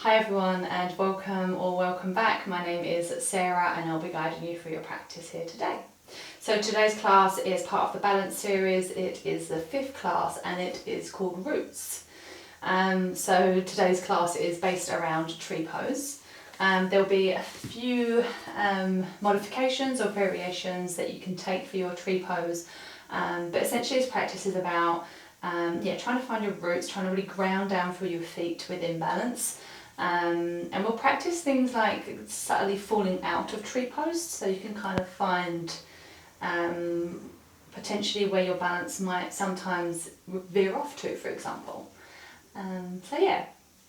Hi everyone and welcome back. My name is Sarah and I'll be guiding you through your practice here today. So today's class is part of the balance series. It is the 5th class and it is called Roots. So today's class is based around tree pose. There'll be a few modifications or variations that you can take for your tree pose, but essentially this practice is about trying to find your roots, trying to really ground down through your feet within balance. And we'll practice things like subtly falling out of tree pose, so you can kind of find potentially where your balance might sometimes veer off to, for example. So yeah,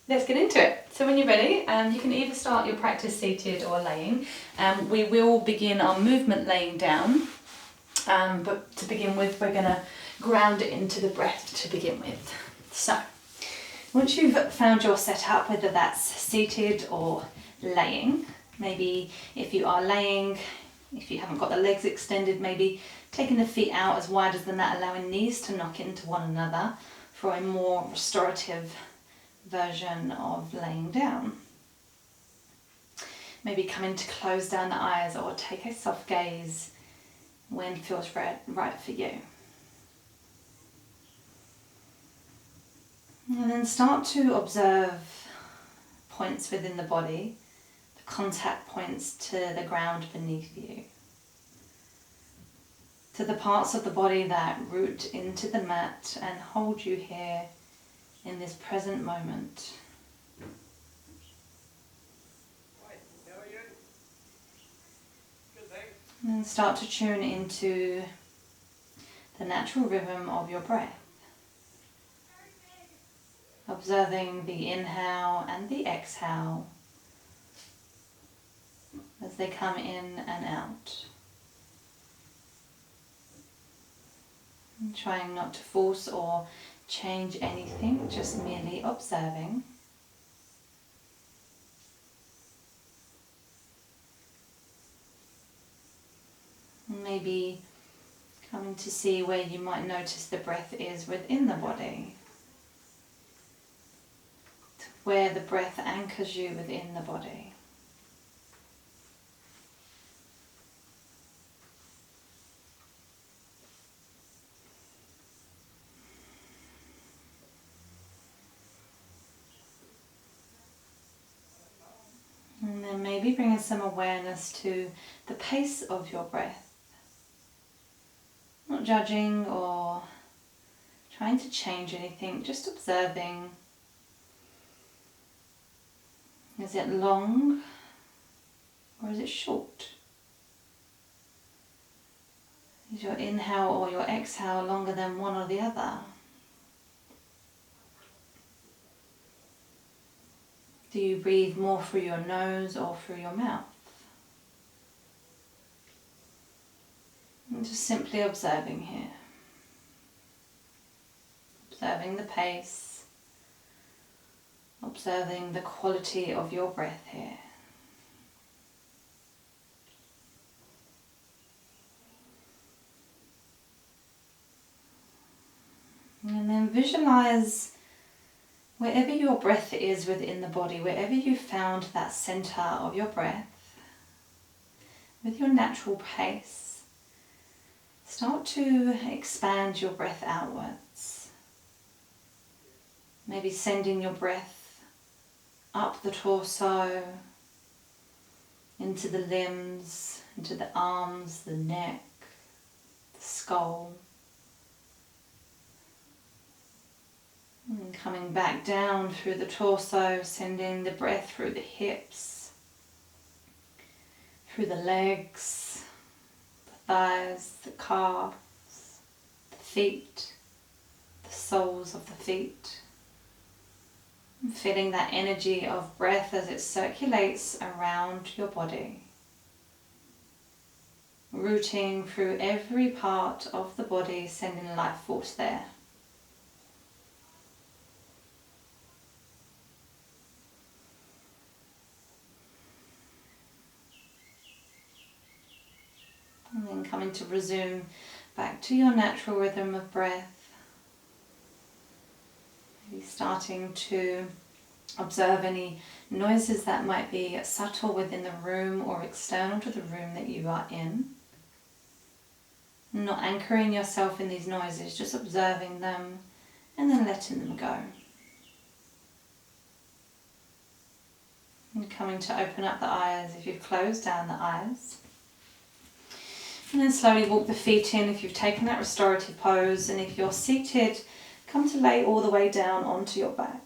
let's get into it. So when you're ready, you can either start your practice seated or laying. We will begin our movement laying down, but to begin with we're going to ground it into the breath to begin with. So once you've found your setup, whether that's seated or laying, maybe if you are laying, if you haven't got the legs extended, maybe taking the feet out as wide as the mat, allowing knees to knock into one another for a more restorative version of laying down. Maybe coming to close down the eyes or take a soft gaze when feels right for you. And then start to observe points within the body, the contact points to the ground beneath you, to the parts of the body that root into the mat and hold you here in this present moment. And then start to tune into the natural rhythm of your breath, observing the inhale and the exhale as they come in and out. And trying not to force or change anything, just merely observing. Maybe coming to see where you might notice the breath is within the body, where the breath anchors you within the body. And then maybe bringing some awareness to the pace of your breath. Not judging or trying to change anything, just observing. Is it long or is it short? Is your inhale or your exhale longer than one or the other? Do you breathe more through your nose or through your mouth? And just simply observing here. Observing the pace. Observing the quality of your breath here. And then visualize wherever your breath is within the body, wherever you found that center of your breath, with your natural pace, start to expand your breath outwards. Maybe sending your breath up the torso, into the limbs, into the arms, the neck, the skull. And coming back down through the torso, sending the breath through the hips, through the legs, the thighs, the calves, the feet, the soles of the feet. And feeling that energy of breath as it circulates around your body, rooting through every part of the body, sending life force there. And then coming to resume back to your natural rhythm of breath. Maybe starting to Observe any noises that might be subtle within the room or external to the room that you are in. Not anchoring yourself in these noises, just observing them and then letting them go. And coming to open up the eyes if you've closed down the eyes. And then slowly walk the feet in if you've taken that restorative pose, and if you're seated, come to lay all the way down onto your back.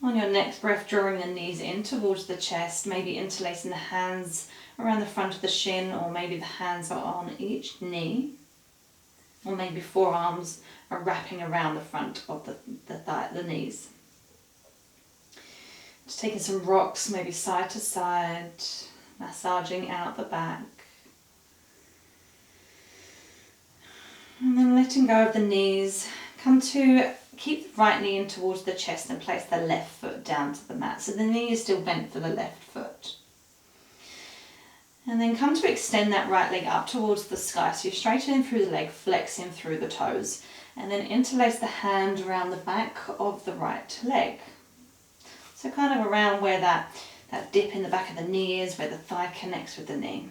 On your next breath, drawing the knees in towards the chest, maybe interlacing the hands around the front of the shin, or maybe the hands are on each knee, or maybe forearms are wrapping around the front of the knees. Just taking some rocks, maybe side to side, massaging out the back. And then letting go of the knees, come to keep the right knee in towards the chest and place the left foot down to the mat. So the knee is still bent for the left foot. And then come to extend that right leg up towards the sky. So you're straightening through the leg, flexing through the toes. And then interlace the hand around the back of the right leg. So kind of around where that dip in the back of the knee is, where the thigh connects with the knee.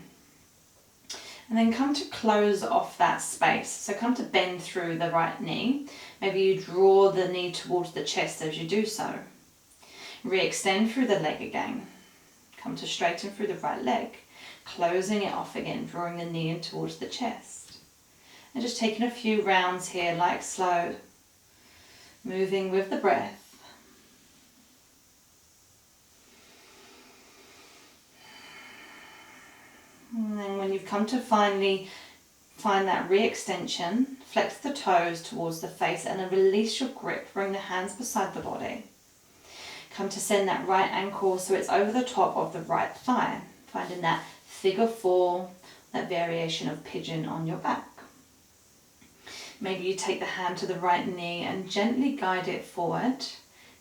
And then come to close off that space. So come to bend through the right knee. Maybe you draw the knee towards the chest as you do so. Re-extend through the leg again. Come to straighten through the right leg. Closing it off again, drawing the knee in towards the chest. And just taking a few rounds here, like slow. Moving with the breath. And then when you've come to finally find that re-extension, flex the toes towards the face and then release your grip. Bring the hands beside the body. Come to send that right ankle so it's over the top of the right thigh. Finding that figure 4, that variation of pigeon on your back. Maybe you take the hand to the right knee and gently guide it forward.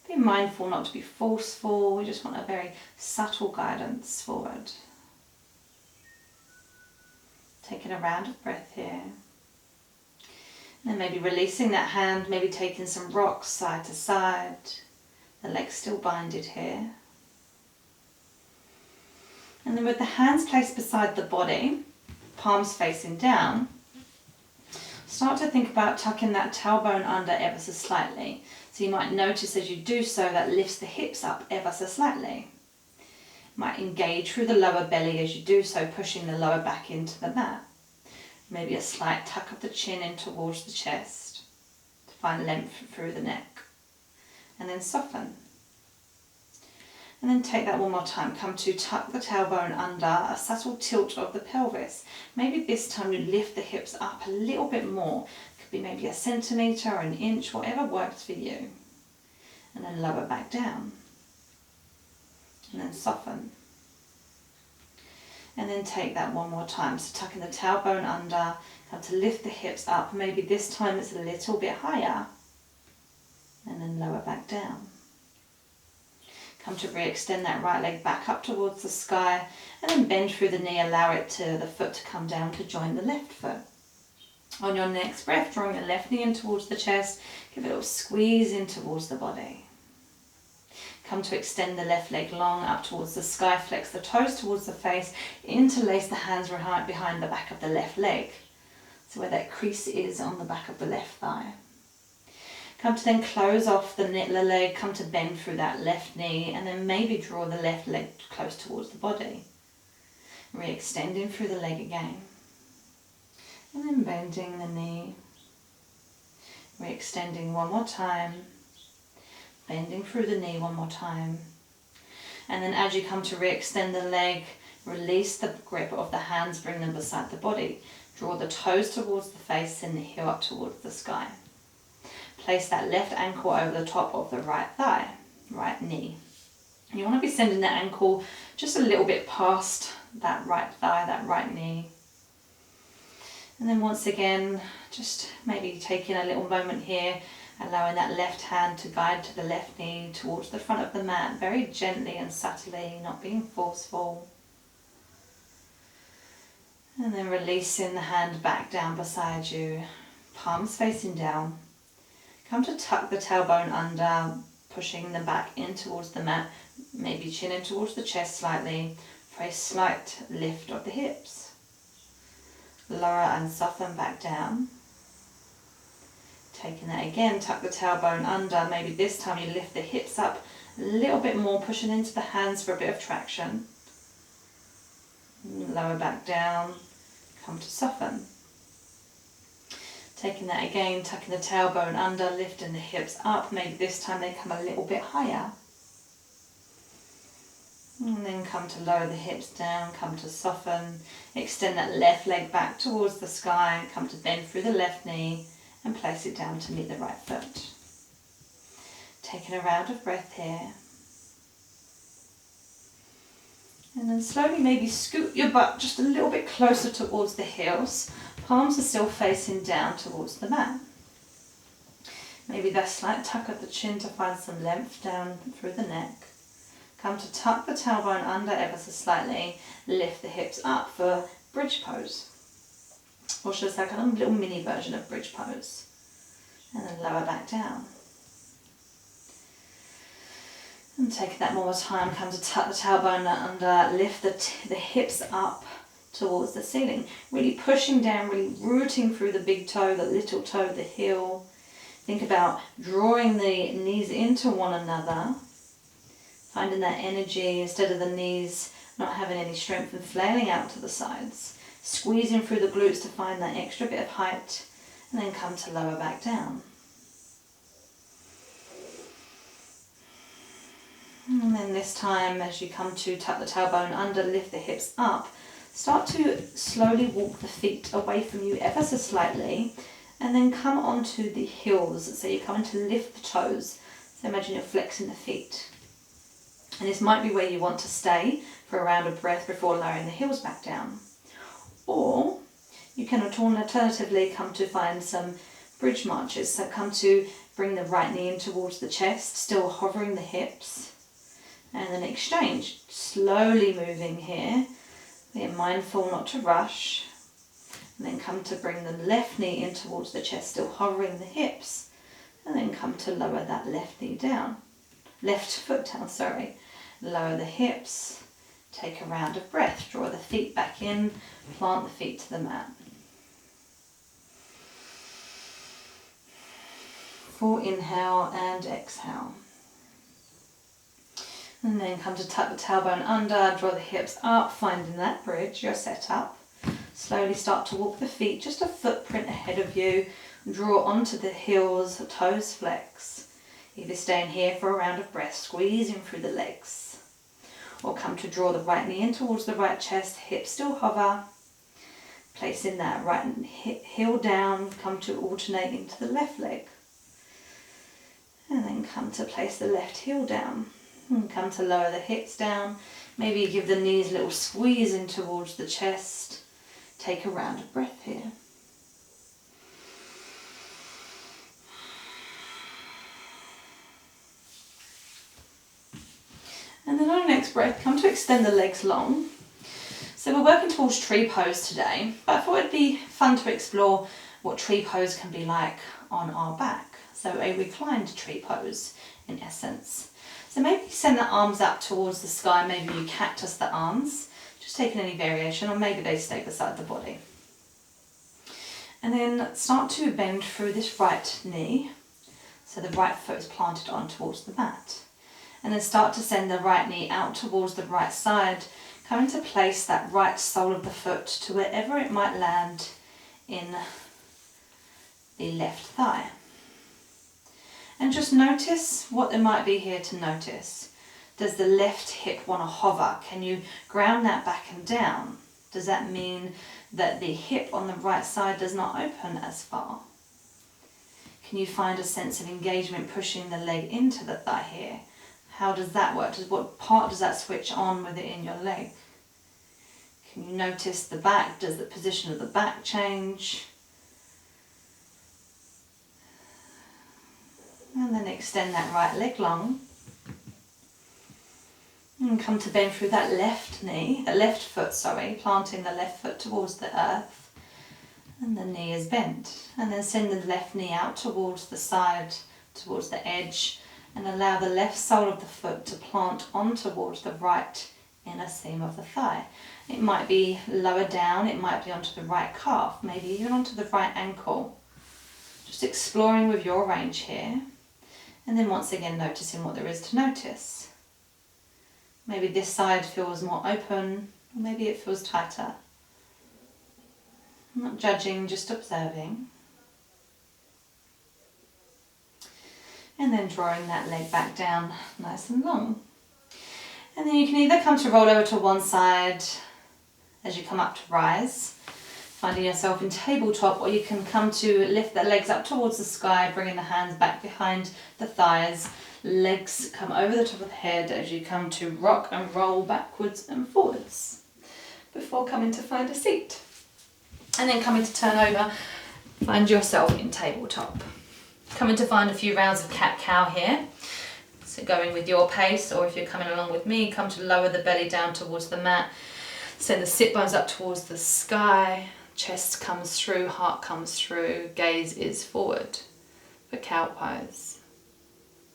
Be mindful not to be forceful. We just want a very subtle guidance forward. Taking a round of breath here. And then maybe releasing that hand, maybe taking some rocks side to side. The legs still binded here. And then with the hands placed beside the body, palms facing down, start to think about tucking that tailbone under ever so slightly. So you might notice as you do so that lifts the hips up ever so slightly. Might engage through the lower belly as you do so, pushing the lower back into the mat. Maybe a slight tuck of the chin in towards the chest to find length through the neck. And then soften. And then take that one more time. Come to tuck the tailbone under, a subtle tilt of the pelvis. Maybe this time you lift the hips up a little bit more. Could be maybe a centimetre or an inch, whatever works for you. And then lower back down. And then soften. And then take that one more time. So tucking the tailbone under, come to lift the hips up. Maybe this time it's a little bit higher. And then lower back down. Come to re-extend that right leg back up towards the sky. And then bend through the knee, allow the foot to come down to join the left foot. On your next breath, drawing the left knee in towards the chest. Give it a little squeeze in towards the body. Come to extend the left leg long up towards the sky, flex the toes towards the face, interlace the hands behind the back of the left leg. So where that crease is on the back of the left thigh. Come to then close off the leg, come to bend through that left knee and then maybe draw the left leg close towards the body. Re-extending through the leg again. And then bending the knee. Re-extending one more time. Bending through the knee one more time. And then as you come to re-extend the leg, release the grip of the hands, bring them beside the body. Draw the toes towards the face and the heel up towards the sky. Place that left ankle over the top of the right thigh, right knee. You want to be sending that ankle just a little bit past that right thigh, that right knee. And then once again, just maybe taking a little moment here, allowing that left hand to guide to the left knee towards the front of the mat, very gently and subtly, not being forceful. And then releasing the hand back down beside you, palms facing down. Come to tuck the tailbone under, pushing the back in towards the mat, maybe chin in towards the chest slightly, for a slight lift of the hips. Lower and soften back down. Taking that again, tuck the tailbone under, maybe this time you lift the hips up a little bit more, pushing into the hands for a bit of traction. Lower back down, come to soften. Taking that again, tucking the tailbone under, lifting the hips up, maybe this time they come a little bit higher. And then come to lower the hips down, come to soften, extend that left leg back towards the sky, come to bend through the left knee and place it down to meet the right foot. Taking a round of breath here. And then slowly maybe scoot your butt just a little bit closer towards the heels. Palms are still facing down towards the mat. Maybe that slight tuck at the chin to find some length down through the neck. Come to tuck the tailbone under ever so slightly. Lift the hips up for bridge pose. Or just like a little mini version of bridge pose. And then lower back down. And taking that one more time, come to tuck the tailbone under, lift the hips up towards the ceiling. Really pushing down, really rooting through the big toe, the little toe, the heel. Think about drawing the knees into one another. Finding that energy instead of the knees not having any strength and flailing out to the sides. Squeezing through the glutes to find that extra bit of height. And then come to lower back down. And then this time, as you come to tuck the tailbone under, lift the hips up, start to slowly walk the feet away from you ever so slightly, and then come onto the heels. So you're coming to lift the toes. So imagine you're flexing the feet. And this might be where you want to stay for a round of breath before lowering the heels back down. Or you can alternatively come to find some bridge marches. So come to bring the right knee in towards the chest, still hovering the hips. And then exchange, slowly moving here, being mindful not to rush. And then come to bring the left knee in towards the chest, still hovering the hips. And then come to lower that left knee down, left foot down, sorry. Lower the hips, take a round of breath, draw the feet back in, plant the feet to the mat. Full inhale and exhale. And then come to tuck the tailbone under, draw the hips up, finding that bridge, you're set up. Slowly start to walk the feet, just a footprint ahead of you. Draw onto the heels, toes flex. Either staying here for a round of breath, squeezing through the legs. Or come to draw the right knee in towards the right chest, hips still hover. Placing that right heel down, come to alternate into the left leg. And then come to place the left heel down. And come to lower the hips down. Maybe give the knees a little squeeze in towards the chest. Take a round of breath here. And then on the next breath, come to extend the legs long. So we're working towards tree pose today, but I thought it'd be fun to explore what tree pose can be like on our back. So a reclined tree pose in essence. So maybe send the arms up towards the sky, maybe you cactus the arms, just taking any variation, or maybe they stay beside the body. And then start to bend through this right knee, so the right foot is planted on towards the mat. And then start to send the right knee out towards the right side, coming to place that right sole of the foot to wherever it might land in the left thigh. And just notice what there might be here to notice. Does the left hip want to hover? Can you ground that back and down? Does that mean that the hip on the right side does not open as far? Can you find a sense of engagement pushing the leg into the thigh here? How does that work? What part does that switch on within your leg? Can you notice the back? Does the position of the back change? And then extend that right leg long. And come to bend through that left foot, planting the left foot towards the earth. And the knee is bent. And then send the left knee out towards the side, towards the edge. And allow the left sole of the foot to plant on towards the right inner seam of the thigh. It might be lower down, it might be onto the right calf, maybe even onto the right ankle. Just exploring with your range here. And then once again noticing what there is to notice. Maybe this side feels more open, or maybe it feels tighter. Not judging, just observing. And then drawing that leg back down nice and long. And then you can either come to roll over to one side as you come up to rise, finding yourself in tabletop, or you can come to lift the legs up towards the sky, bringing the hands back behind the thighs, legs come over the top of the head as you come to rock and roll backwards and forwards before coming to find a seat. And then coming to turn over, find yourself in tabletop. Coming to find a few rounds of cat-cow here. So going with your pace, or if you're coming along with me, come to lower the belly down towards the mat. Send the sit bones up towards the sky. Chest comes through, heart comes through, gaze is forward for cow pose.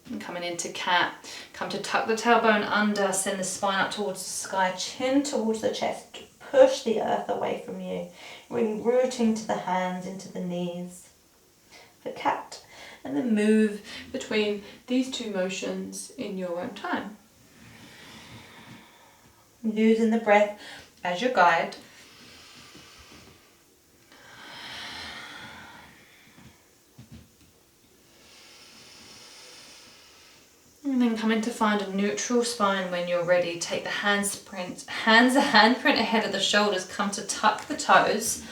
And coming into cat, come to tuck the tailbone under, send the spine up towards the sky, chin towards the chest, push the earth away from you, really rooting to the hands, into the knees for cat. And then move between these two motions in your own time. Using the breath as your guide. And then coming to find a neutral spine when you're ready. Take the hands a handprint ahead of the shoulders. Come to tuck the toes.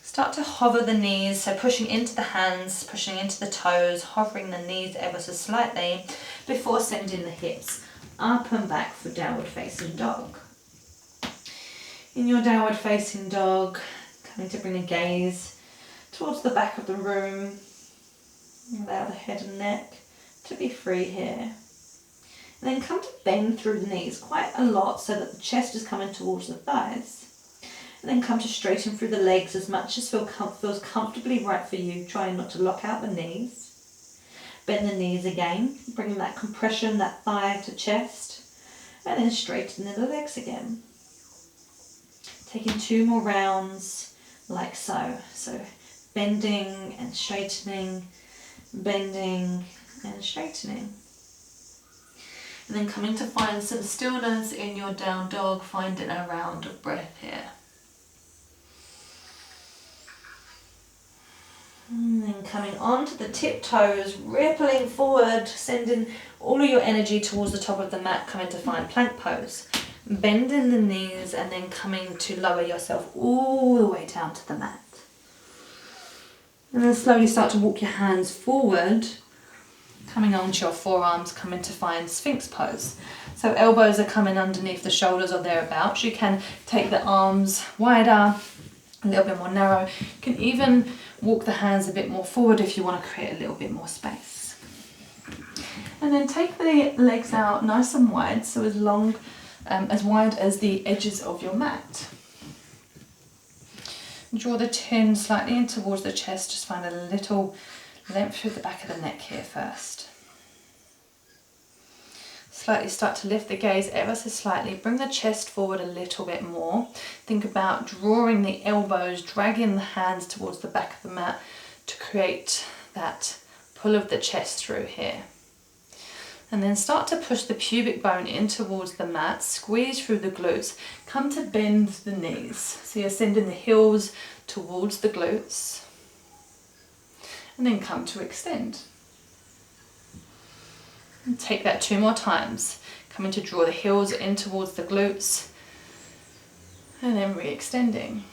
Start to hover the knees, so pushing into the hands, pushing into the toes, hovering the knees ever so slightly before sending the hips up and back for downward facing dog. In your downward facing dog, coming to bring the gaze towards the back of the room. Allow the head and neck to be free here. And then come to bend through the knees quite a lot so that the chest is coming towards the thighs. And then come to straighten through the legs as much as feels comfortably right for you, trying not to lock out the knees. Bend the knees again, bringing that compression, that thigh to chest, and then straighten the legs again. Taking 2 more rounds like so. So bending and straightening, bending and straightening. And then coming to find some stillness in your down dog, finding a round of breath here. And then coming onto the tiptoes, rippling forward, sending all of your energy towards the top of the mat, coming to find plank pose. Bending the knees and then coming to lower yourself all the way down to the mat. And then slowly start to walk your hands forward, coming onto your forearms, coming to find Sphinx pose. So elbows are coming underneath the shoulders or thereabouts. You can take the arms wider, a little bit more narrow. You can even walk the hands a bit more forward if you want to create a little bit more space. And then take the legs out nice and wide, so as wide as the edges of your mat. Draw the chin slightly in towards the chest, just find a little length through the back of the neck here first. Slightly start to lift the gaze ever so slightly, bring the chest forward a little bit more. Think about drawing the elbows, dragging the hands towards the back of the mat to create that pull of the chest through here. And then start to push the pubic bone in towards the mat, squeeze through the glutes, come to bend the knees. So you're sending the heels towards the glutes, and then come to extend. And take that 2 more times, coming to draw the heels in towards the glutes, and then re-extending.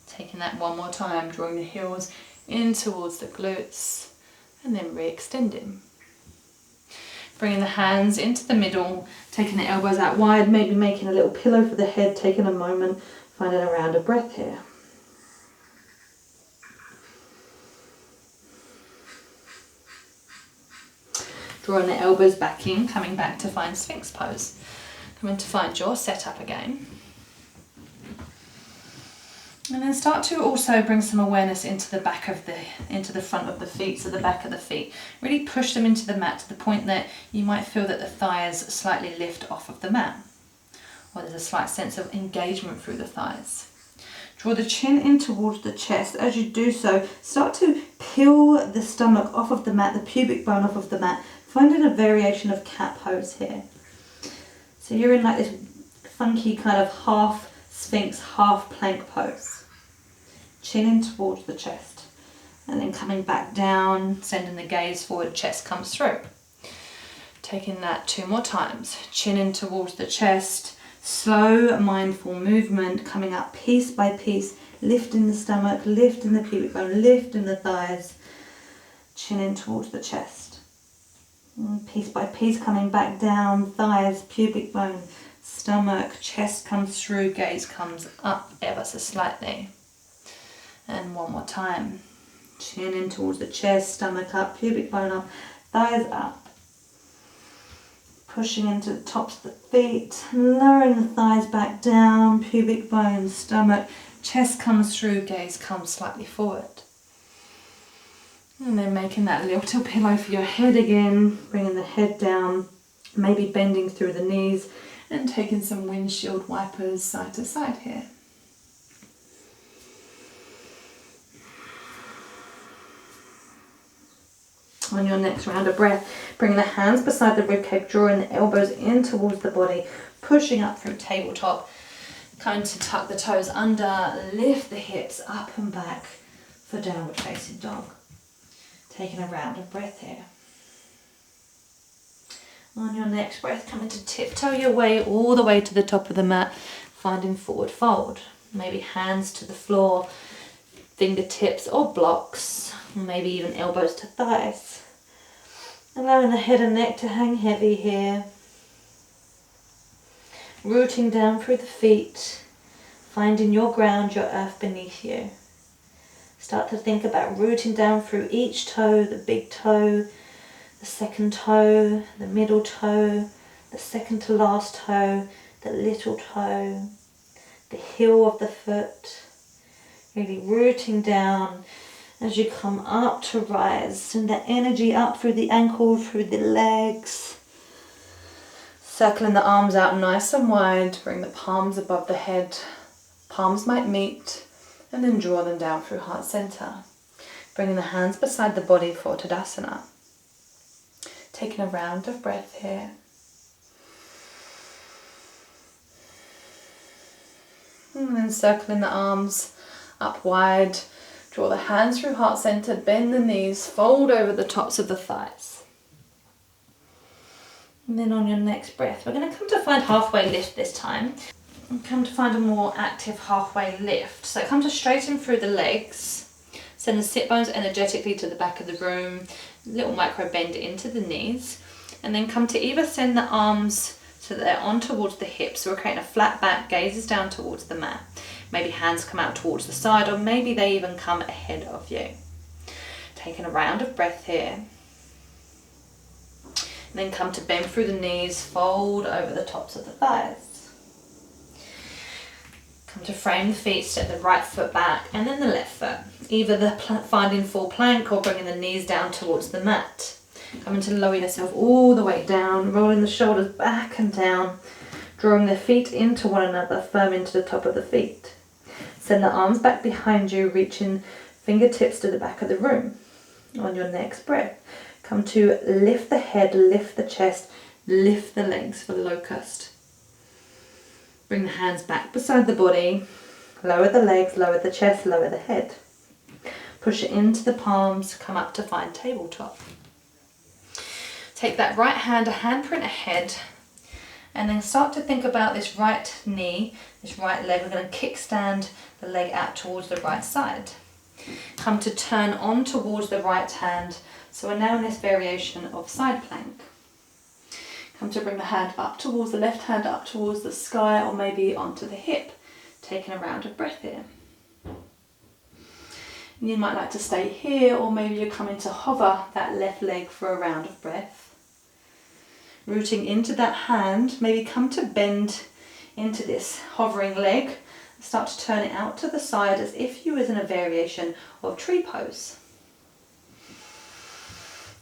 Taking that 1 more time, drawing the heels in towards the glutes, and then re-extending. Bringing the hands into the middle, taking the elbows out wide, maybe making a little pillow for the head, taking a moment, finding a round of breath here. Drawing the elbows back in, coming back to find Sphinx pose. Coming to find your setup again. And then start to also bring some awareness into the front of the feet, so the back of the feet. Really push them into the mat to the point that you might feel that the thighs slightly lift off of the mat, or there's a slight sense of engagement through the thighs. Draw the chin in towards the chest. As you do so, start to peel the stomach off of the mat, the pubic bone off of the mat, finding a variation of cat pose here. So you're in like this funky kind of half sphinx, half plank pose. Chin in towards the chest, and then coming back down, sending the gaze forward, chest comes through. Taking that 2 more times. Chin in towards the chest, slow mindful movement, coming up piece by piece, lifting the stomach, lifting the pubic bone, lifting the thighs, chin in towards the chest. And piece by piece coming back down, thighs, pubic bone, stomach, chest comes through, gaze comes up ever so slightly. And 1 more time. Chin in towards the chest, stomach up, pubic bone up, thighs up. Pushing into the tops of the feet, lowering the thighs back down, pubic bone, stomach, chest comes through, gaze comes slightly forward. And then making that little pillow for your head again, bringing the head down, maybe bending through the knees and taking some windshield wipers side to side here. On your next round of breath, bring the hands beside the ribcage, drawing the elbows in towards the body, pushing up through tabletop, coming to tuck the toes under, lift the hips up and back for downward facing dog. Taking a round of breath here. On your next breath, coming to tiptoe your way all the way to the top of the mat, finding forward fold. Maybe hands to the floor, fingertips or blocks, maybe even elbows to thighs. Allowing the head and neck to hang heavy here. Rooting down through the feet, finding your ground, your earth beneath you. Start to think about rooting down through each toe, the big toe, the second toe, the middle toe, the second to last toe, the little toe, the heel of the foot. Really rooting down as you come up to rise. Send the energy up through the ankle, through the legs. Circling the arms out nice and wide. Bring the palms above the head. Palms might meet. And then draw them down through heart center. Bringing the hands beside the body for Tadasana. Taking a round of breath here. And then circling the arms up wide. Draw the hands through heart center, bend the knees, fold over the tops of the thighs. And then on your next breath, we're going to come to find halfway lift this time. And come to find a more active halfway lift. So come to straighten through the legs. Send the sit bones energetically to the back of the room. Little micro bend into the knees. And then come to either send the arms so that they're on towards the hips. So we're creating a flat back, gazes down towards the mat. Maybe hands come out towards the side, or maybe they even come ahead of you. Taking a round of breath here. And then come to bend through the knees, fold over the tops of the thighs. Come to frame the feet, step the right foot back and then the left foot. Either finding full plank or bringing the knees down towards the mat. Coming to lower yourself all the way down, rolling the shoulders back and down, drawing the feet into one another, firm into the top of the feet. Send the arms back behind you, reaching fingertips to the back of the room. On your next breath, come to lift the head, lift the chest, lift the legs for the locust. Bring the hands back beside the body, lower the legs, lower the chest, lower the head. Push it into the palms, come up to find tabletop. Take that right hand, a handprint ahead, and then start to think about this right knee, this right leg. We're going to kickstand the leg out towards the right side. Come to turn on towards the right hand. So we're now in this variation of side plank. Come to bring the hand up towards the left hand, up towards the sky, or maybe onto the hip. Taking a round of breath here. You might like to stay here, or maybe you're coming to hover that left leg for a round of breath. Rooting into that hand, maybe come to bend into this hovering leg Start to turn it out to the side as if you was in a variation of tree pose.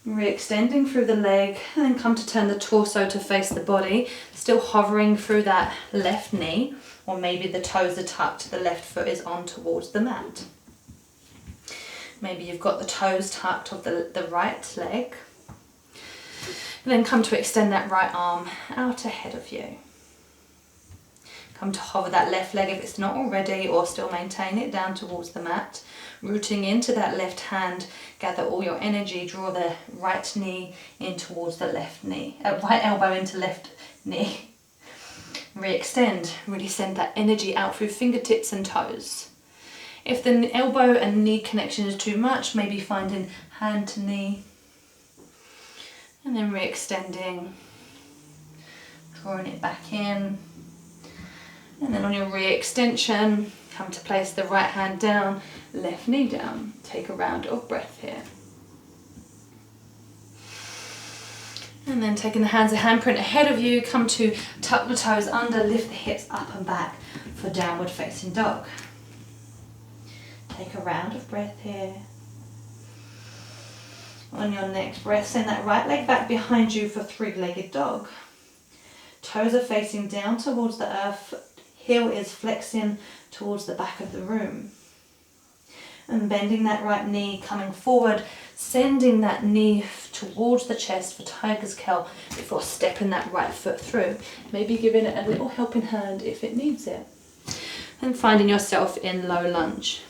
Re-extending through the leg, and then come to turn the torso to face the body, still hovering through that left knee, or maybe the toes are tucked, the left foot is on towards the mat. Maybe you've got the toes tucked of the right leg. And then come to extend that right arm out ahead of you. Come to hover that left leg if it's not already, or still maintain it down towards the mat. Rooting into that left hand, gather all your energy, draw the right knee in towards the left knee, right elbow into left knee. Re-extend, really send that energy out through fingertips and toes. If the elbow and knee connection is too much, maybe finding hand to knee. And then re-extending, drawing it back in. And then on your re-extension, come to place the right hand down, left knee down. Take a round of breath here. And then taking the hands, a handprint ahead of you, come to tuck the toes under, lift the hips up and back for downward facing dog. Take a round of breath here. On your next breath, send that right leg back behind you for three-legged dog. Toes are facing down towards the earth, heel is flexing towards the back of the room. And bending that right knee, coming forward, sending that knee towards the chest for tiger's curl before stepping that right foot through. Maybe giving it a little helping hand if it needs it. And finding yourself in low lunge.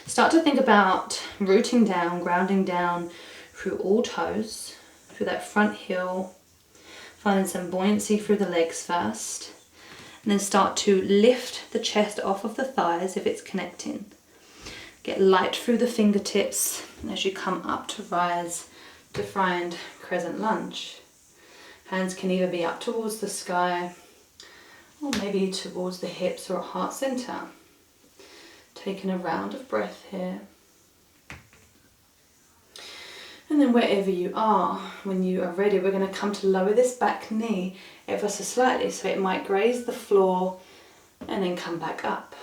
Start to think about rooting down, grounding down through all toes, through that front heel, finding some buoyancy through the legs first, and then start to lift the chest off of the thighs if it's connecting. Get light through the fingertips as you come up to rise to find crescent lunge. Hands can either be up towards the sky or maybe towards the hips or heart center. Taking a round of breath here. And then wherever you are, when you are ready, we're going to come to lower this back knee ever so slightly so it might graze the floor and then come back up.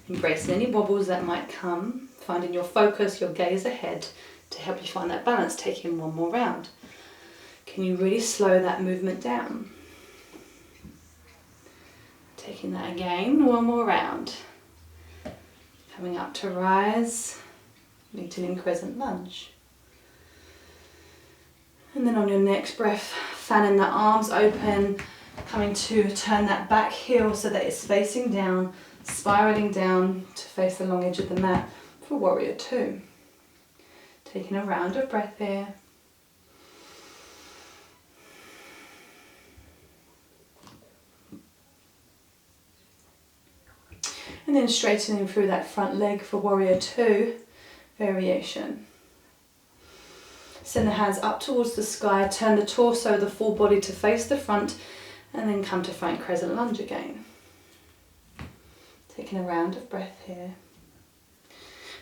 Embracing any wobbles that might come, finding your focus, your gaze ahead to help you find that balance, taking one more round. Can you really slow that movement down? Taking that again, one more round. Coming up to rise, meeting in crescent lunge. And then on your next breath, fanning the arms open, coming to turn that back heel so that it's facing down, spiraling down to face the long edge of the mat for warrior two. Taking a round of breath here. And then straightening through that front leg for warrior two variation. Send the hands up towards the sky, turn the torso, the full body to face the front, and then come to front crescent lunge again. Taking a round of breath here.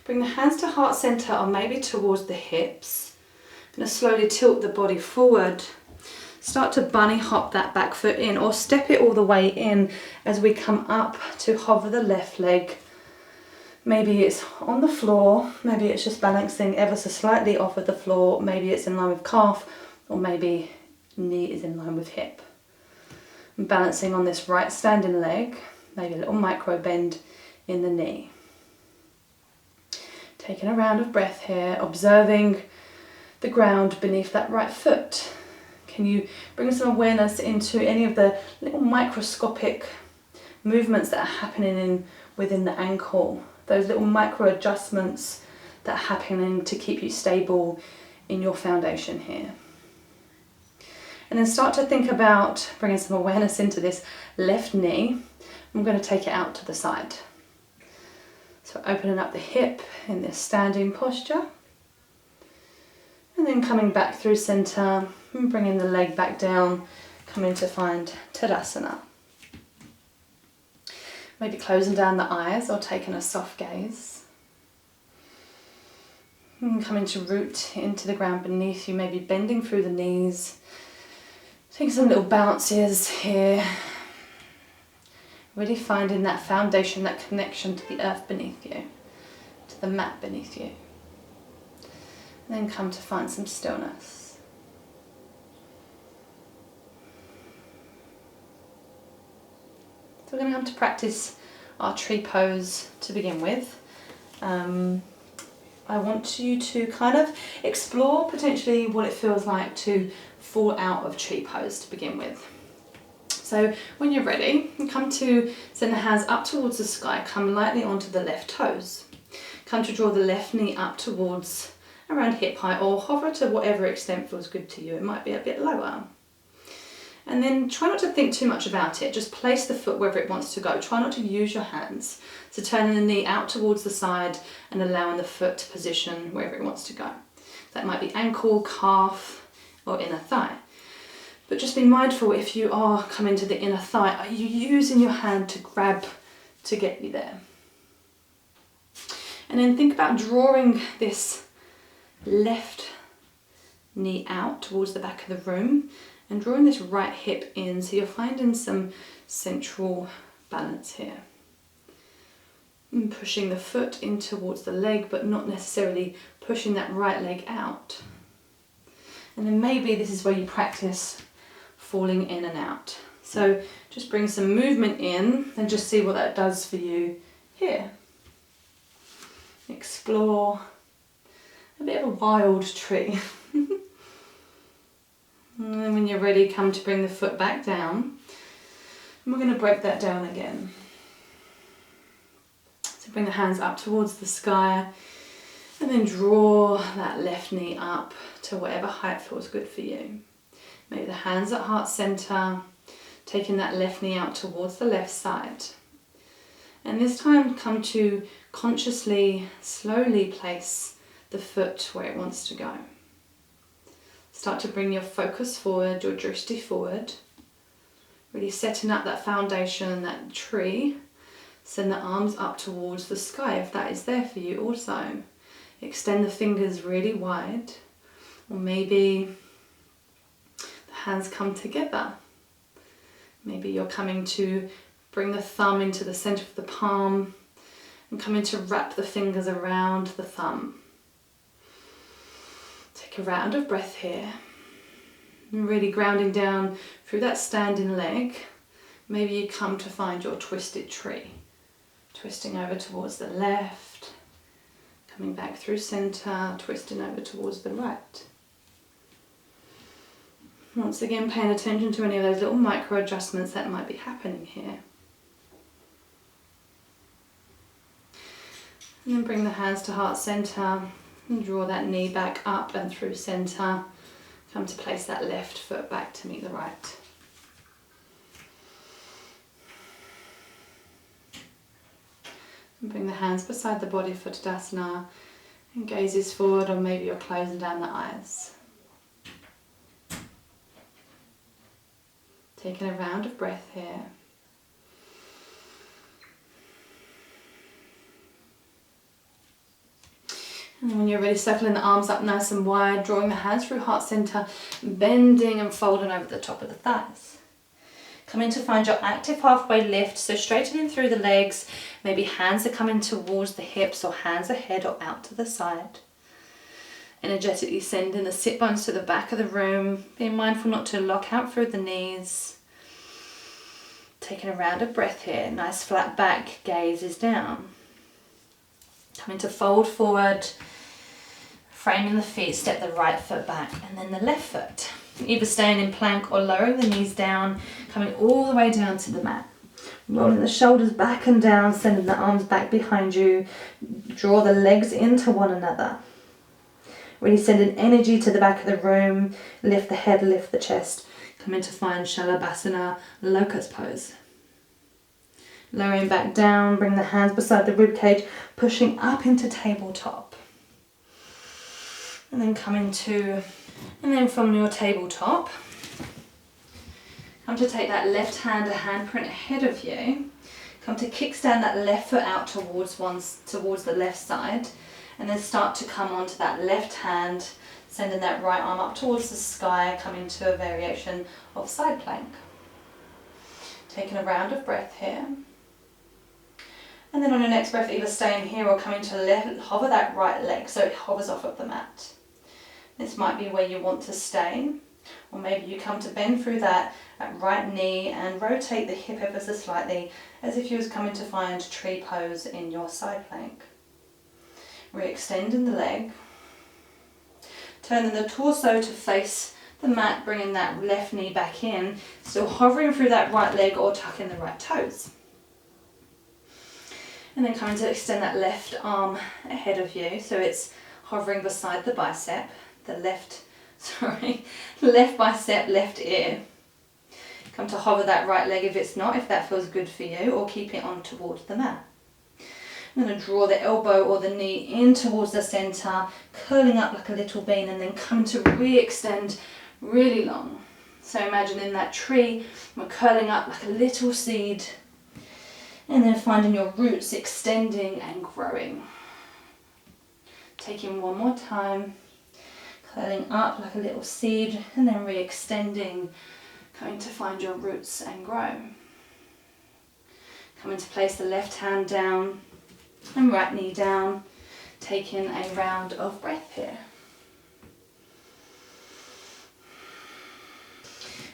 Bring the hands to heart center or maybe towards the hips. I'm going to slowly tilt the body forward. Start to bunny hop that back foot in or step it all the way in as we come up to hover the left leg. Maybe it's on the floor, maybe it's just balancing ever so slightly off of the floor, maybe it's in line with calf, or maybe knee is in line with hip. I'm balancing on this right standing leg, maybe a little micro bend in the knee. Taking a round of breath here, observing the ground beneath that right foot. Can you bring some awareness into any of the little microscopic movements that are happening within the ankle? Those little micro adjustments that are happening to keep you stable in your foundation here. And then start to think about bringing some awareness into this left knee. I'm going to take it out to the side. So opening up the hip in this standing posture. And then coming back through center and bringing the leg back down, coming to find Tadasana. Maybe closing down the eyes or taking a soft gaze. And coming to root into the ground beneath you, maybe bending through the knees. Taking some little bounces here. Really finding that foundation, that connection to the earth beneath you, to the mat beneath you. And then come to find some stillness. So we're going to come to practice our tree pose to begin with. I want you to kind of explore potentially what it feels like to fall out of tree pose to begin with. So when you're ready, you come to send the hands up towards the sky, come lightly onto the left toes. Come to draw the left knee up towards around hip height, or hover to whatever extent feels good to you. It might be a bit lower. And then try not to think too much about it. Just place the foot wherever it wants to go. Try not to use your hands. So turning the knee out towards the side and allowing the foot to position wherever it wants to go. That might be ankle, calf, or inner thigh. But just be mindful, if you are coming to the inner thigh, are you using your hand to grab to get you there? And then think about drawing this left knee out towards the back of the room and drawing this right hip in, so you're finding some central balance here. And pushing the foot in towards the leg, but not necessarily pushing that right leg out. And then maybe this is where you practice falling in and out. So just bring some movement in and just see what that does for you here. Explore a bit of a wild tree. And then when you're ready, come to bring the foot back down. And we're going to break that down again. So bring the hands up towards the sky and then draw that left knee up to whatever height feels good for you. Maybe the hands at heart center, taking that left knee out towards the left side. And this time come to consciously, slowly place the foot where it wants to go. Start to bring your focus forward, your drishti forward. Really setting up that foundation, that tree. Send the arms up towards the sky if that is there for you also. Extend the fingers really wide. Or maybe the hands come together. Maybe you're coming to bring the thumb into the center of the palm and coming to wrap the fingers around the thumb. Take a round of breath here. And really grounding down through that standing leg. Maybe you come to find your twisted tree. Twisting over towards the left. Coming back through center, twisting over towards the right. Once again, paying attention to any of those little micro adjustments that might be happening here. And then bring the hands to heart center and draw that knee back up and through center. Come to place that left foot back to meet the right. And bring the hands beside the body for Tadasana and gazes forward, or maybe you're closing down the eyes. Taking a round of breath here. And then when you're ready, circling the arms up nice and wide, drawing the hands through heart center, bending and folding over the top of the thighs. Coming to find your active halfway lift, so straightening through the legs, maybe hands are coming towards the hips or hands ahead or out to the side. Energetically sending the sit bones to the back of the room, being mindful not to lock out through the knees. Taking a round of breath here, nice flat back, gaze is down. Coming to fold forward, framing the feet, step the right foot back and then the left foot. Either staying in plank or lowering the knees down, coming all the way down to the mat. Rolling the shoulders back and down, sending the arms back behind you. Draw the legs into one another. Really sending energy to the back of the room. Lift the head, lift the chest. Come in to find Shalabhasana, locust pose. Lowering back down, bring the hands beside the rib cage, pushing up into tabletop. And then coming to, and then from your tabletop, come to take that left hand, a handprint ahead of you. Come to kickstand that left foot out towards the left side, and then start to come onto that left hand, sending that right arm up towards the sky, coming to a variation of side plank. Taking a round of breath here. And then on your next breath, either staying here or coming to left, hover that right leg so it hovers off of the mat. This might be where you want to stay, or maybe you come to bend through that right knee and rotate the hip ever so slightly as if you was coming to find tree pose in your side plank. Re-extending the leg, turning the torso to face the mat, bringing that left knee back in, still hovering through that right leg or tucking the right toes. And then coming to extend that left arm ahead of you, so it's hovering beside the bicep, the left bicep, left ear. Come to hover that right leg if it's not, if that feels good for you, or keep it on towards the mat. I'm going to draw the elbow or the knee in towards the centre, curling up like a little bean, and then come to re-extend really long. So imagine in that tree, we're curling up like a little seed, and then finding your roots extending and growing. Taking one more time, curling up like a little seed, and then re-extending, coming to find your roots and grow. Coming to place the left hand down and right knee down, taking a round of breath here.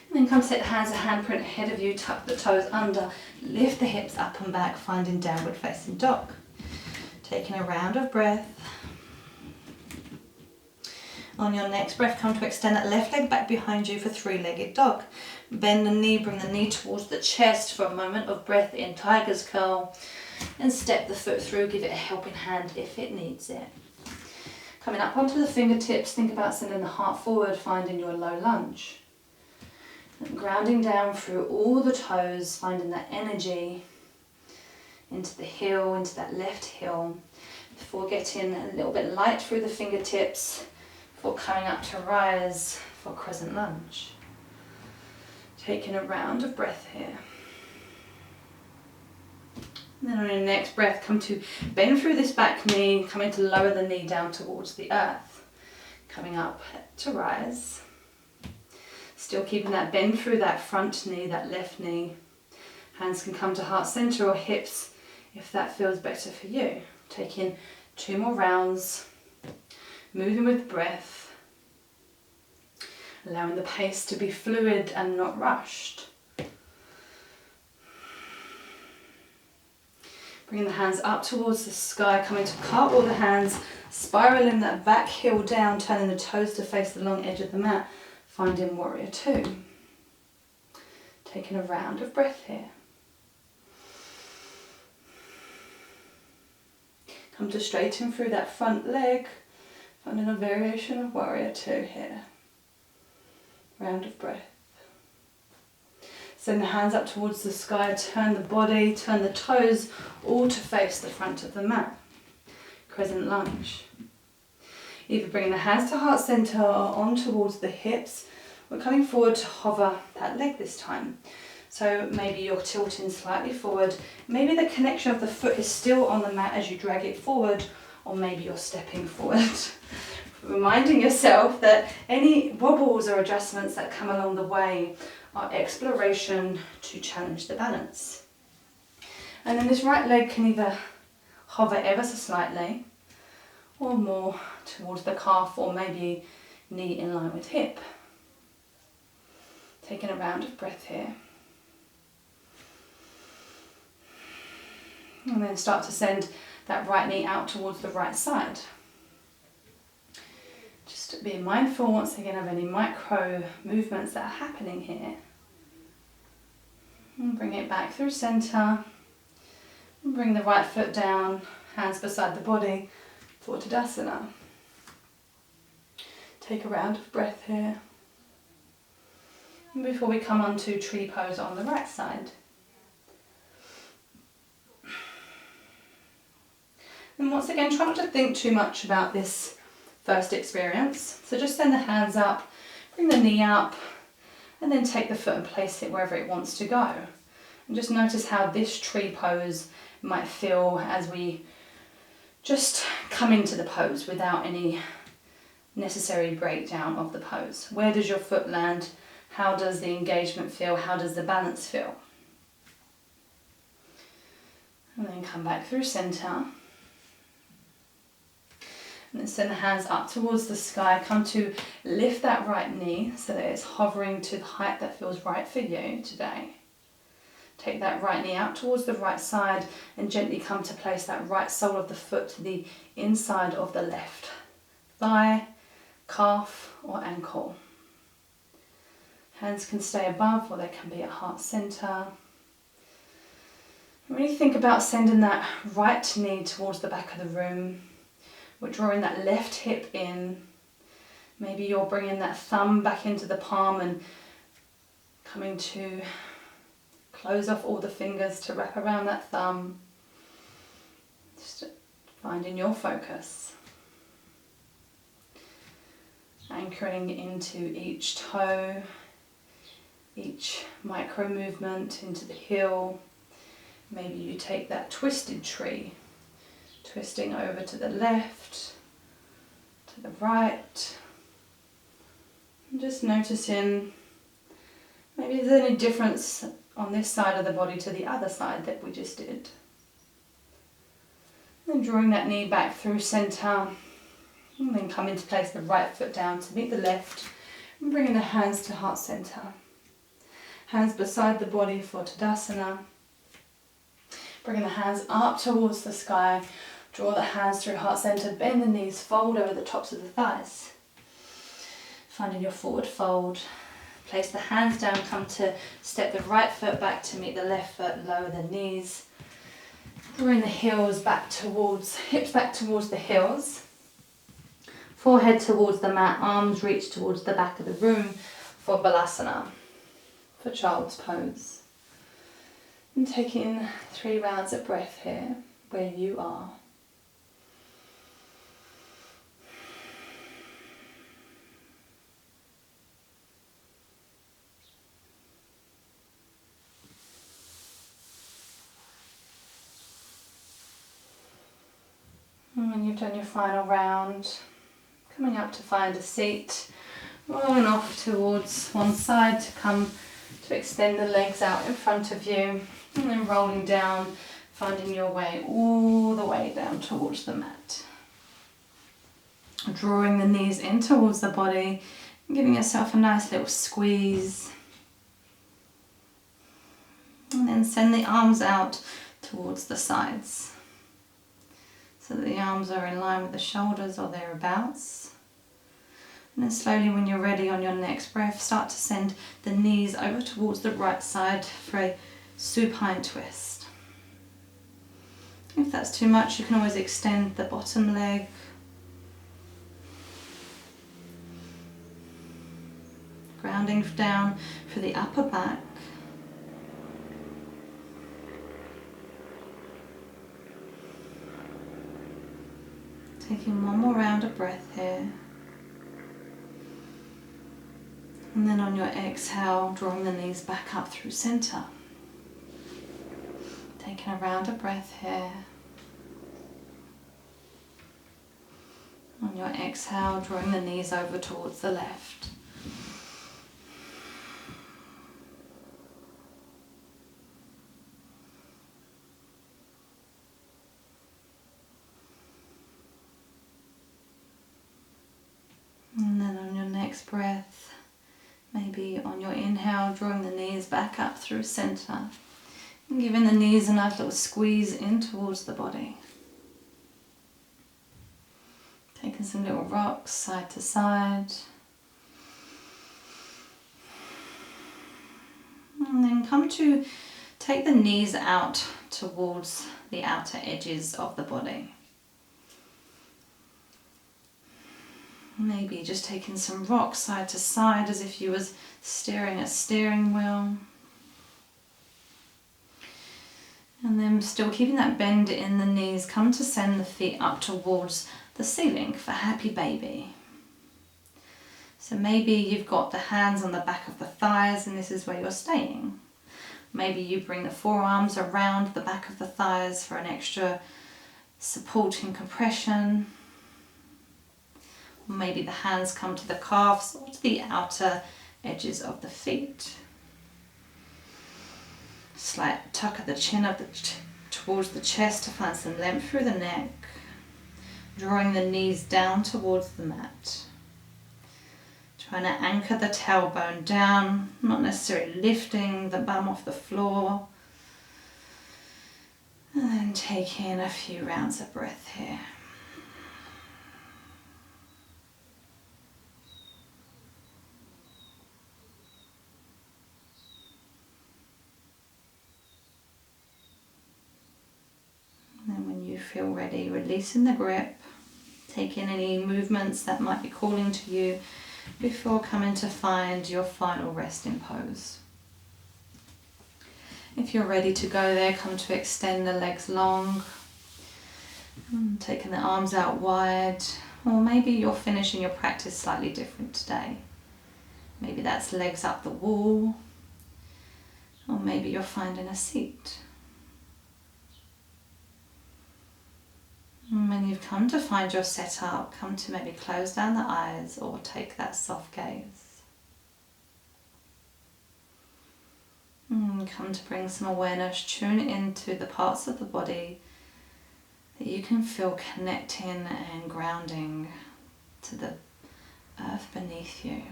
And then come set the hands, a handprint ahead of you, tuck the toes under, lift the hips up and back, finding downward facing dog. Taking a round of breath. On your next breath, come to extend that left leg back behind you for three-legged dog. Bend the knee, bring the knee towards the chest for a moment of breath in tiger's curl, and step the foot through, give it a helping hand if it needs it. Coming up onto the fingertips, think about sending the heart forward, finding your low lunge. And grounding down through all the toes, finding that energy into the heel, into that left heel, before getting a little bit light through the fingertips, before coming up to rise for crescent lunge. Taking a round of breath here. And then on your next breath, come to bend through this back knee, coming to lower the knee down towards the earth. Coming up to rise. Still keeping that bend through that front knee, that left knee. Hands can come to heart center or hips if that feels better for you. Taking 2 more rounds, moving with breath, allowing the pace to be fluid and not rushed. Bringing the hands up towards the sky, coming to cartwheel the hands, spiraling that back heel down, turning the toes to face the long edge of the mat, finding warrior 2. Taking a round of breath here. Come to straighten through that front leg, finding a variation of warrior 2 here. Round of breath. Send the hands up towards the sky, turn the body, turn the toes, all to face the front of the mat. Crescent lunge. Either bringing the hands to heart center or on towards the hips. We're coming forward to hover that leg this time. So maybe you're tilting slightly forward. Maybe the connection of the foot is still on the mat as you drag it forward, or maybe you're stepping forward. Reminding yourself that any wobbles or adjustments that come along the way are exploration to challenge the balance. And then this right leg can either hover ever so slightly or more towards the calf, or maybe knee in line with hip. Taking a round of breath here. And then start to send that right knee out towards the right side. Just be mindful once again of any micro movements that are happening here. And bring it back through center. And bring the right foot down, hands beside the body for Tadasana. Take a round of breath here. And before we come on to tree pose on the right side. And once again, try not to think too much about this first experience. So just send the hands up, bring the knee up, and then take the foot and place it wherever it wants to go. And just notice how this tree pose might feel as we just come into the pose without any necessary breakdown of the pose. Where does your foot land? How does the engagement feel? How does the balance feel? And then come back through center. And then send the hands up towards the sky. Come to lift that right knee so that it's hovering to the height that feels right for you today. Take that right knee out towards the right side and gently come to place that right sole of the foot to the inside of the left thigh, calf or ankle. Hands can stay above or they can be at heart center. Really think about sending that right knee towards the back of the room. We're drawing that left hip in. Maybe you're bringing that thumb back into the palm and coming to close off all the fingers to wrap around that thumb. Just finding your focus. Anchoring into each toe, each micro movement into the heel. Maybe you take that twisted tree, twisting over to the left, to the right. And just noticing maybe there's any difference on this side of the body to the other side that we just did. And drawing that knee back through center. And then come into place the right foot down to meet the left. And bringing the hands to heart center. Hands beside the body for Tadasana. Bringing the hands up towards the sky. Draw the hands through heart center. Bend the knees, fold over the tops of the thighs. Finding your forward fold. Place the hands down, come to step the right foot back to meet the left foot, lower the knees. Bring the heels back towards, hips back towards the heels. Forehead towards the mat, arms reach towards the back of the room for Balasana, for Child's Pose. And taking 3 rounds of breath here, where you are. And when you've done your final round, coming up to find a seat, rolling off towards one side to come to extend the legs out in front of you, and then rolling down, finding your way all the way down towards the mat. Drawing the knees in towards the body, and giving yourself a nice little squeeze. And then send the arms out towards the sides. So that the arms are in line with the shoulders or thereabouts. And then slowly, when you're ready on your next breath, start to send the knees over towards the right side for a supine twist. If that's too much, you can always extend the bottom leg. Grounding down for the upper back. Taking one more round of breath here. And then on your exhale, drawing the knees back up through center. Taking a round of breath here. On your exhale, drawing the knees over towards the left. And then on your next breath, maybe on your inhale, drawing the knees back up through center. And giving the knees a nice little squeeze in towards the body. Taking some little rocks side to side. And then come to take the knees out towards the outer edges of the body. Maybe just taking some rocks side to side as if you was steering a steering wheel. And then still keeping that bend in the knees, come to send the feet up towards the ceiling for happy baby. So maybe you've got the hands on the back of the thighs and this is where you're staying. Maybe you bring the forearms around the back of the thighs for an extra support and compression. Maybe the hands come to the calves or to the outer edges of the feet. Slight tuck of the chin of towards the chest to find some length through the neck. Drawing the knees down towards the mat. Trying to anchor the tailbone down, not necessarily lifting the bum off the floor. And then take in a few rounds of breath here. And then when you feel ready, releasing the grip. Take in any movements that might be calling to you before coming to find your final resting pose. If you're ready to go there, come to extend the legs long. Taking the arms out wide. Or maybe you're finishing your practice slightly different today. Maybe that's legs up the wall. Or maybe you're finding a seat. And when you've come to find your setup, come to maybe close down the eyes or take that soft gaze. Come to bring some awareness, tune into the parts of the body that you can feel connecting and grounding to the earth beneath you.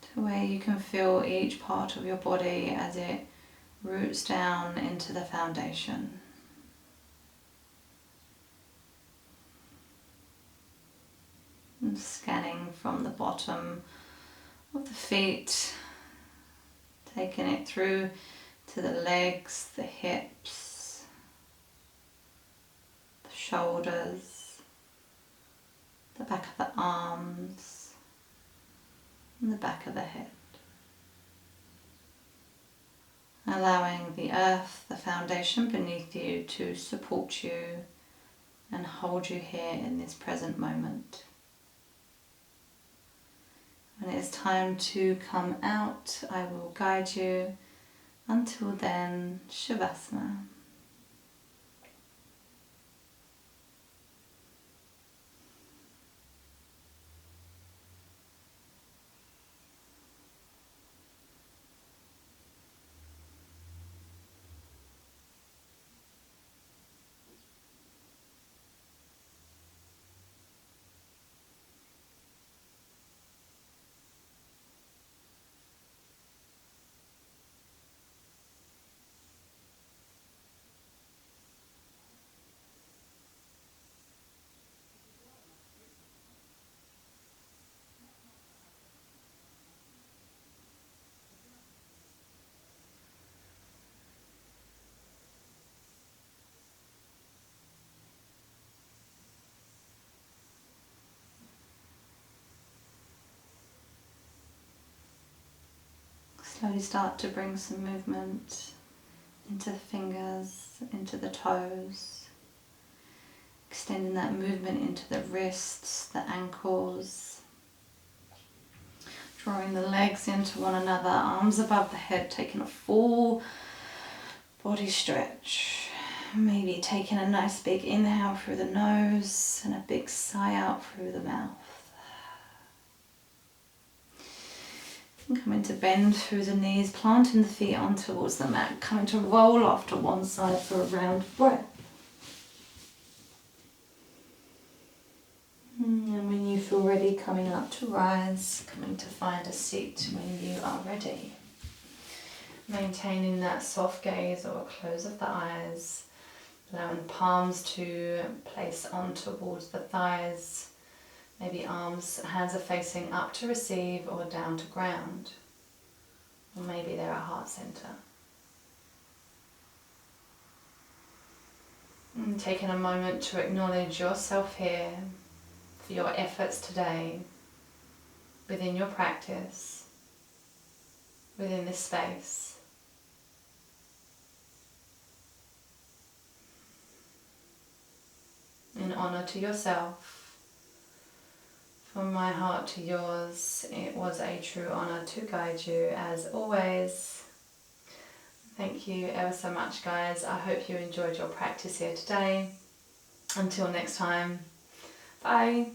To where you can feel each part of your body as it roots down into the foundation. And scanning from the bottom of the feet, taking it through to the legs, the hips, the shoulders, the back of the arms, and the back of the head. Allowing the earth, the foundation beneath you, to support you and hold you here in this present moment. When it is time to come out, I will guide you. Until then, Shavasana. Slowly start to bring some movement into the fingers, into the toes, extending that movement into the wrists, the ankles, drawing the legs into one another, arms above the head, taking a full body stretch. Maybe taking a nice big inhale through the nose and a big sigh out through the mouth. Coming to bend through the knees, planting the feet on towards the mat, coming to roll off to one side for a round breath. And when you feel ready, coming up to rise, coming to find a seat when you are ready. Maintaining that soft gaze or close of the eyes, allowing palms to place on towards the thighs. Maybe hands are facing up to receive or down to ground. Or maybe they're at heart center. And taking a moment to acknowledge yourself here for your efforts today within your practice, within this space. In honor to yourself. From my heart to yours, it was a true honour to guide you as always. Thank you ever so much, guys. I hope you enjoyed your practice here today. Until next time, bye.